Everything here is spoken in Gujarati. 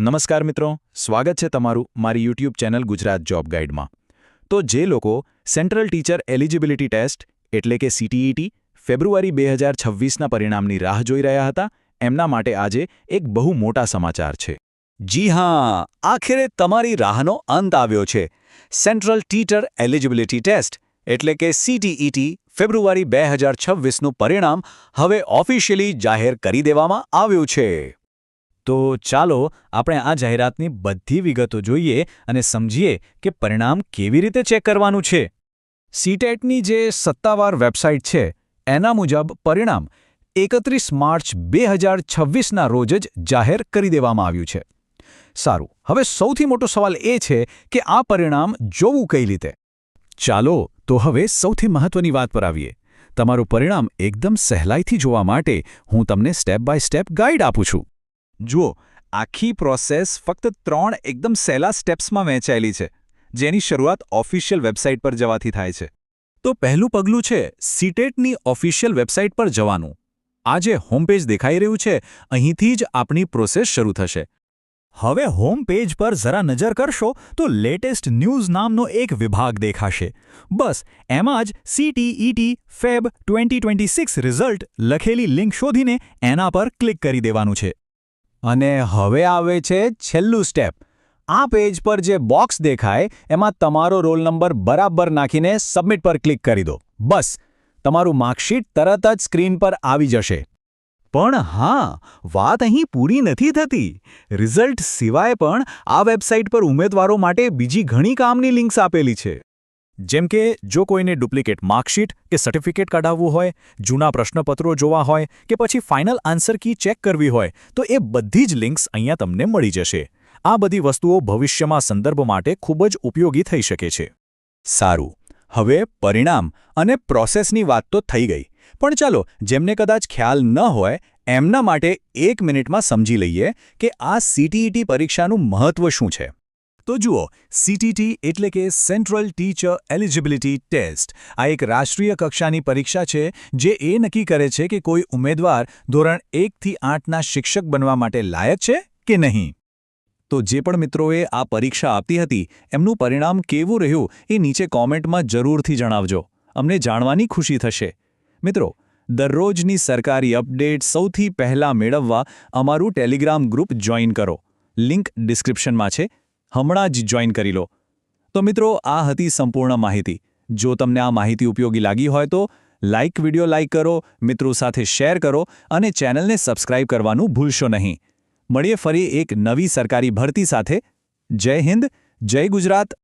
નમસ્કાર મિત્રો, સ્વાગત છે તમારું મારી યુટ્યુબ ચેનલ ગુજરાત જોબ ગાઈડમાં। તો જે લોકો સેન્ટ્રલ ટીચર એલિજિબિલિટી ટેસ્ટ એટલે કે CTET ફેબ્રુઆરી 2026ના પરિણામની રાહ જોઈ રહ્યા હતા, એમના માટે આજે એક બહુ મોટા સમાચાર છે। જી હા, આખરે તમારી રાહનો અંત આવ્યો છે। સેન્ટ્રલ ટીચર એલિજિબિલિટી ટેસ્ટ એટલે કે CTET ફેબ્રુઆરી 2026નું પરિણામ હવે ઓફિશિયલી જાહેર કરી દેવામાં આવ્યું છે। તો ચાલો આપણે આ જાહેરાતની બધી વિગતો જોઈએ અને સમજીએ કે પરિણામ કેવી રીતે ચેક કરવાનું છે। CTETની જે સત્તાવાર વેબસાઇટ છે એના મુજબ પરિણામ 31 માર્ચ 2026ના રોજ જ જાહેર કરી દેવામાં આવ્યું છે। સારું, હવે સૌથી મોટો સવાલ એ છે કે આ પરિણામ જોવું કઈ રીતે? ચાલો તો હવે સૌથી મહત્વની વાત પર આવીએ। તમારું પરિણામ એકદમ સહેલાઈથી જોવા માટે હું તમને સ્ટેપ બાય સ્ટેપ ગાઈડ આપું છું। જુઓ, આખી પ્રોસેસ ફક્ત 3 એકદમ સહેલા સ્ટેપ્સમાં વહેંચાયેલી છે, જેની શરૂઆત ઓફિશિયલ વેબસાઇટ પર જવાથી થાય છે। તો પહેલું પગલું છે CTETની ઓફિશિયલ વેબસાઇટ પર જવાનું। આ જે હોમ પેજ દેખાઈ રહ્યું છે, અહીંથી જ આપણી પ્રોસેસ શરૂ થશે। હવે હોમ પેજ પર જરા નજર કરશો તો લેટેસ્ટ ન્યૂઝ નામનો એક વિભાગ દેખાશે। બસ એમાં જ CTET ફેબ 2026 રિઝલ્ટ લખેલી લિંક શોધીને એના પર ક્લિક કરી દેવાનું છે। અને હવે આવે છે છેલ્લું સ્ટેપ। આ પેજ પર જે બોક્સ દેખાય એમાં તમારો રોલ નંબર બરાબર નાખીને સબમિટ પર ક્લિક કરી દો। બસ તમારું માર્કશીટ તરત જ સ્ક્રીન પર આવી જશે। પણ હા, વાત અહીં પૂરી નથી થતી। રિઝલ્ટ સિવાય પણ આ વેબસાઇટ પર ઉમેદવારો માટે બીજી ઘણી કામની લિંક્સ આપેલી છે। જેમ કે જો કોઈને ડુપ્લિકેટ માર્કશીટ કે સર્ટિફિકેટ કઢાવવું હોય, જૂના પ્રશ્નપત્રો જોવા હોય કે પછી ફાઇનલ આન્સર કી ચેક કરવી હોય, તો એ બધી જ લિંક્સ અહીંયા તમને મળી જશે। આ બધી વસ્તુઓ ભવિષ્યમાં સંદર્ભ માટે ખૂબ જ ઉપયોગી થઈ શકે છે। સારું, હવે પરિણામ અને પ્રોસેસની વાત તો થઈ ગઈ, પણ ચાલો જેમને કદાચ ખ્યાલ ન હોય એમના માટે 1 મિનિટમાં સમજી લઈએ કે આ CTET પરીક્ષાનું મહત્વ શું છે। તો જુઓ, CTET એટલે કે સેન્ટ્રલ ટીચર એલિજિબિલિટી ટેસ્ટ આ એક રાષ્ટ્રીય કક્ષાની પરીક્ષા છે જે એ નક્કી કરે છે કે કોઈ ઉમેદવાર ધોરણ 1થી 8ના શિક્ષક બનવા માટે લાયક છે કે નહીં। તો જે પણ મિત્રોએ આ પરીક્ષા આપી હતી એમનું પરિણામ કેવું રહ્યું એ નીચે કોમેન્ટમાં જરૂરથી જણાવજો, અમને જાણવાની ખુશી થશે। મિત્રો, દરરોજની સરકારી અપડેટ સૌથી પહેલાં મેળવવા અમારું ટેલિગ્રામ ગ્રુપ જોઈન કરો, લિંક ડિસ્ક્રિપ્શનમાં છે, હમણાં જ જોઈન કરી લો। તો મિત્રો, આ હતી સંપૂર્ણ માહિતી। જો તમને આ માહિતી ઉપયોગી લાગી હોય તો વિડિયો લાઇક કરો, મિત્રો સાથે શેર કરો અને ચેનલને સબસ્ક્રાઇબ કરવાનું ભૂલશો નહીં। મળીએ ફરી એક નવી સરકારી ભરતી સાથે। જય હિન્દ, જય ગુજરાત।